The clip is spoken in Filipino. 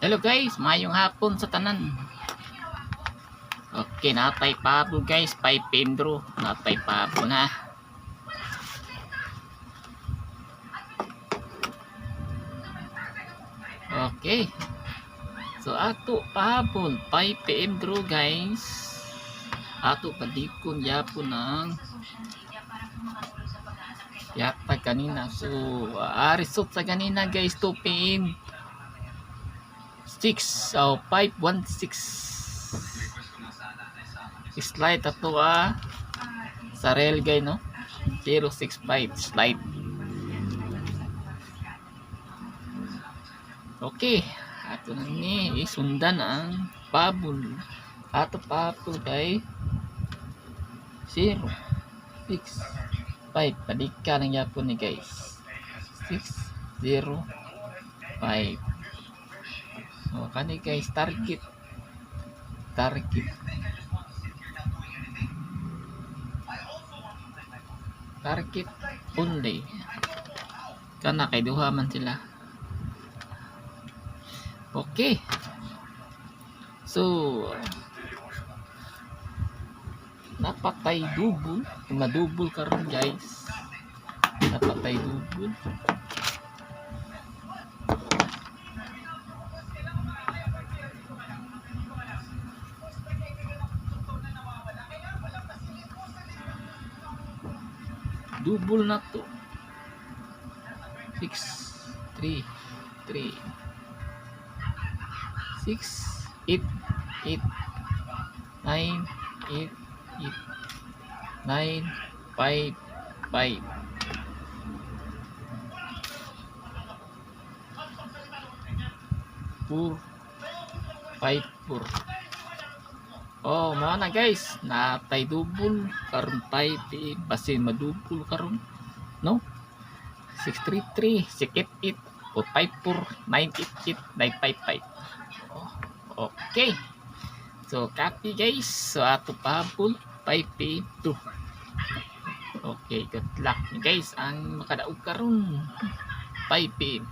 Hello guys, mayong hapon sa tanan. Okay, natay pablo guys, 5 PM draw. Natay pablo na. Okay. So ato pahapon 5 PM draw guys. Ato padikon yapon ng yata kanina. So result sa kanina guys 2 PM 516 slide ato sa rail guy no 065 slide. Okay, ato na ni isundan ang pabul. Ato pabul kay 065 padika ng yapon ni guys 605. So kani guys target only kana kay duha man sila. Okay, so napatay double, madouble karon guys, napatay double. Double na to 6 3 3 6 8 8 9 8 8 9 5 5 4 5 4. Oh, mga na guys, natay double karon 5 PM basin madouble karon no 633 688 454 988 955. Okay, so copy guys. So ato pahabol 5 PM 2. Okay, good luck guys ang makadaog karon 5 PM.